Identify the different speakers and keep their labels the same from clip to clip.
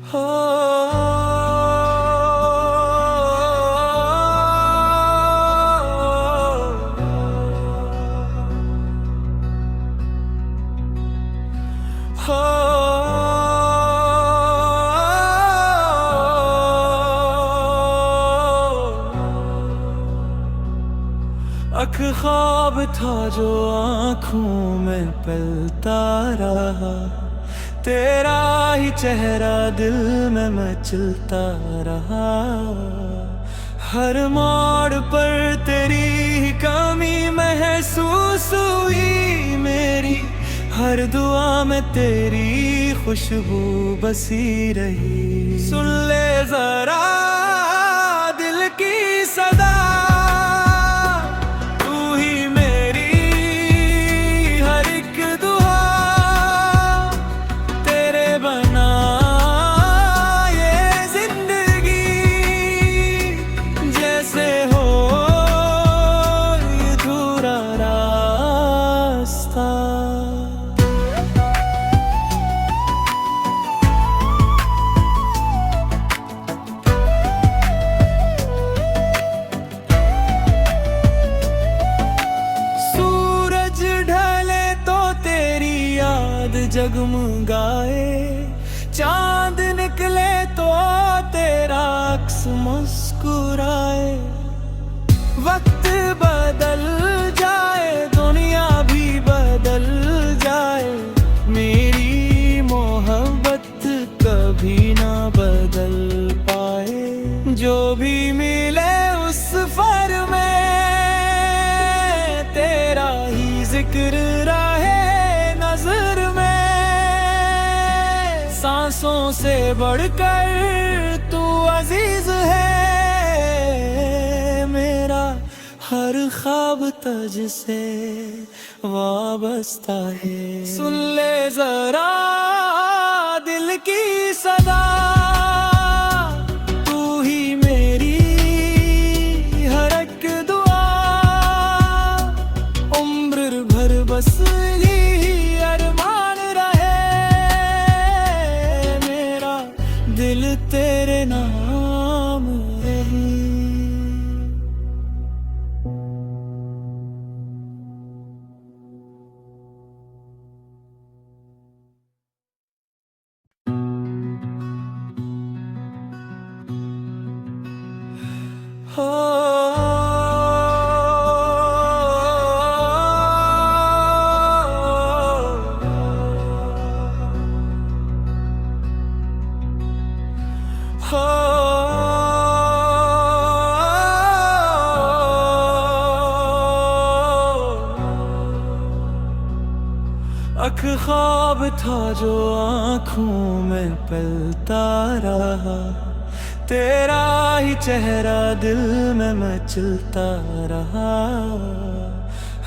Speaker 1: हो हो अख ख्वाब था जो आँखों में पलता रहा, तेरा ही चेहरा दिल में मचलता रहा। हर मोड़ पर तेरी ही कमी महसूस हुई मेरी, हर दुआ में तेरी खुशबू बसी रही। सुन ले जरा दिल की सदा, जगमगाए, चांद निकले तो तेरा अक्स मुस्कुराए। वक्त बदल जाए, दुनिया भी बदल जाए, मेरी मोहब्बत कभी ना बदल पाए। जो भी मिले उस सफर में तेरा ही जिक्र रहे नजर में। सांसों से बढ़कर तू अजीज है मेरा, हर ख्वाब तुझसे वाबस्ता है। सुन ले जरा दिल की सदा, तू ही मेरी हर एक दुआ। उम्र भर बस दिल तेरे नाम रही। हो अख ख्वाब था जो आँखों में पलता रहा, तेरा ही चेहरा दिल में मचलता रहा।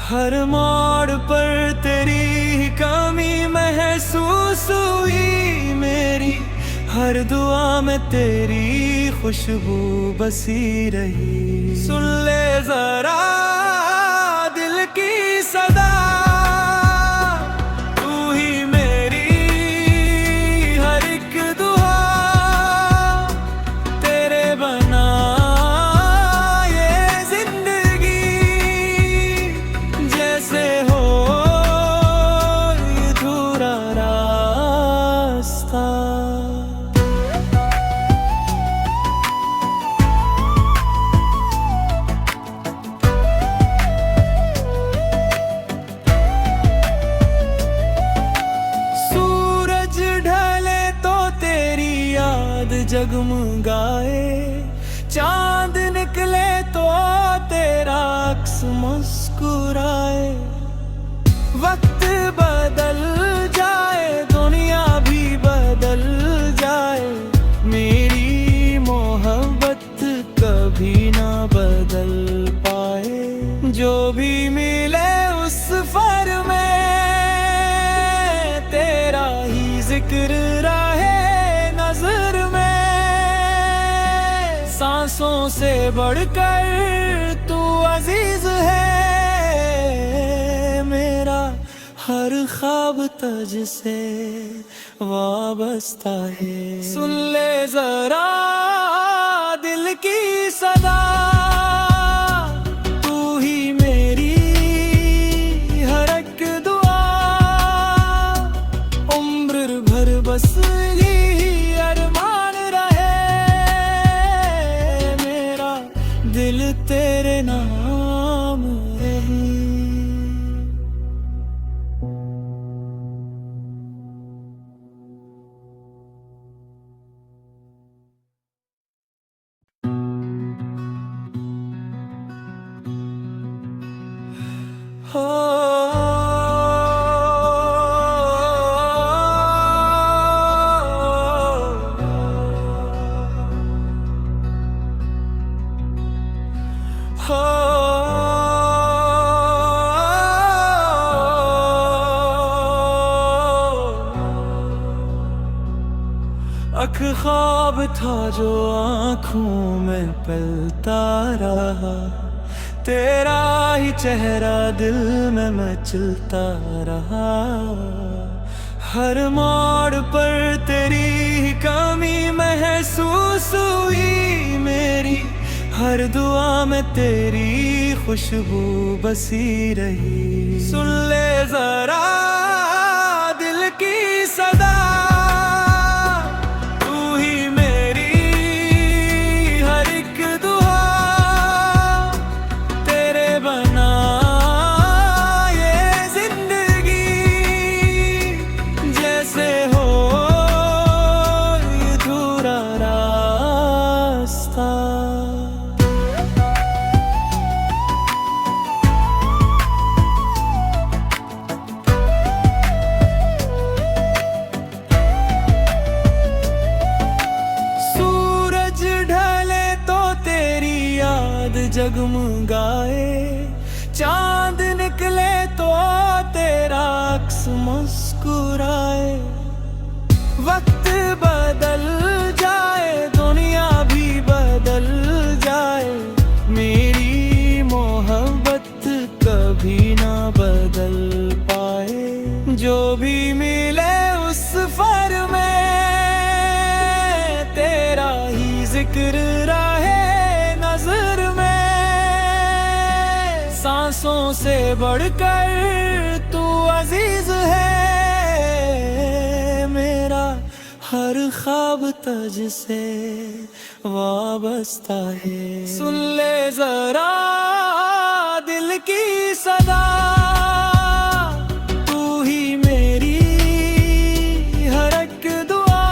Speaker 1: हर मोड़ पर तेरी ही कमी महसूस हुई मेरी, हर दुआ में तेरी खुशबू बसी रही। सुन ले जरा दिल की सदा, जगमगाए, चांद निकले तो तेरा अक्स मुस्कुराए। वक्त बदल जाए, दुनिया भी बदल जाए, मेरी मोहब्बत कभी ना बदल पाए। जो भी मिले उस सफर में तेरा ही जिक्र रहे नजर में। सांसों से बढ़कर तू अजीज है मेरा, हर ख्वाब ख्वाब तुझसे वाबस्ता है। सुन ले जरा दिल की सदा, तू ही मेरी हर एक दुआ, उम्र भर बस यही अरमान रहे मेरा, दिल तेरे नाम रहे। हो अख ख्वाब था जो आँखों में पलता रहा, तेरा ही चेहरा दिल में मचलता रहा। हर मोड़ पर तेरी ही कमी महसूस हुई मेरी, हर दुआ में तेरी खुशबू बसी रही। सुन ले जरा दिल की सदा, जगमगाए चांद निकले तो तेरा अक्स मुस्कुराए। वक्त बदल जाए दुनिया भी बदल जाए, मेरी मोहब्बत कभी ना बदल पाए। जो भी मिले उस सफर में तेरा ही जिक्र रहे नजर में, सांसों से बढ़कर तू अजीज है मेरा, हर ख्वाब तुझसे वाबस्ता है। सुन ले जरा दिल की सदा, तू ही मेरी हर एक दुआ,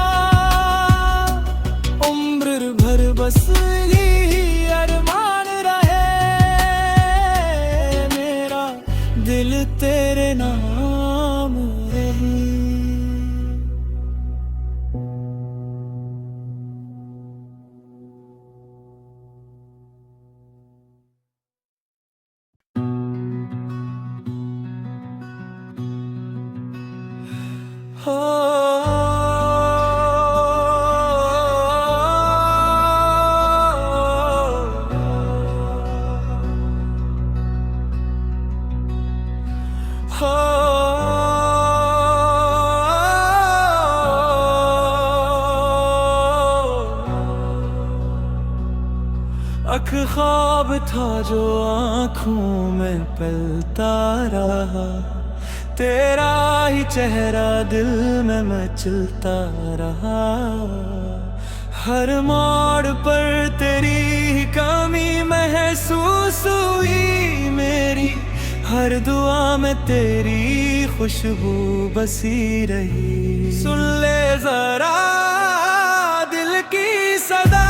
Speaker 1: उम्र भर बस यही अरमान रहे मेरा, दिल तेरे नाम रहे। अख ख्वाब था जो आँखों में पलता रहा, तेरा ही चेहरा दिल में मचलता रहा। हर मोड़ पर तेरी ही कमी महसूस हुई मेरी, हर दुआ में तेरी खुशबू बसी रही। सुन ले जरा दिल की सदा,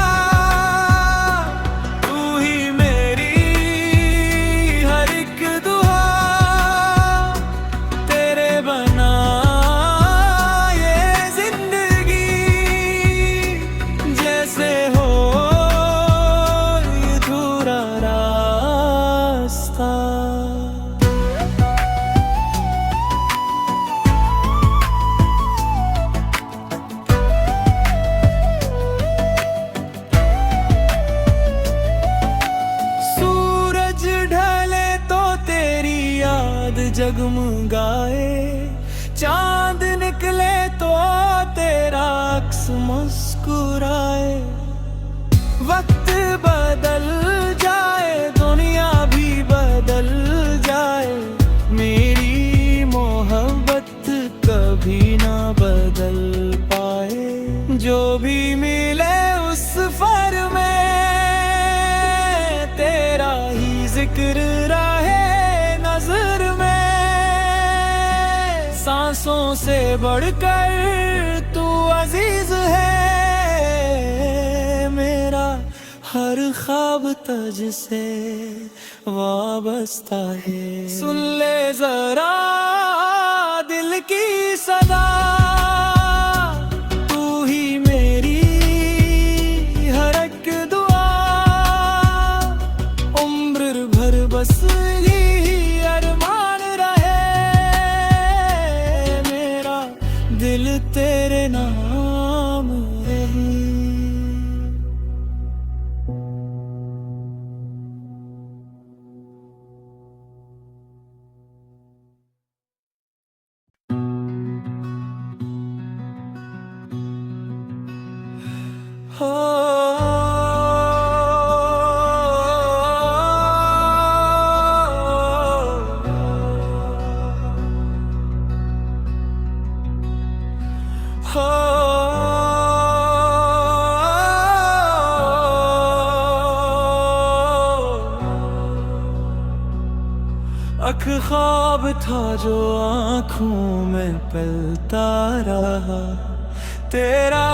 Speaker 1: मुस्कुराए। वक्त बदल जाए, दुनिया भी बदल जाए, मेरी मोहब्बत कभी ना बदल पाए। जो भी मिले उस सफर में तेरा ही जिक्र रहे नजर में। सांसों से बढ़कर तू अजीज है, मेरा हर ख्वाब तुझसे वाबस्ता है। सुन ले जरा दिल की सदा, तू ही मेरी हर एक दुआ। उम्र भर बस यही अरमान रहे, मेरा दिल तेरे नाम रहे। हो हो अख ख्वाब था जो आँखों में पलता रहा, तेरा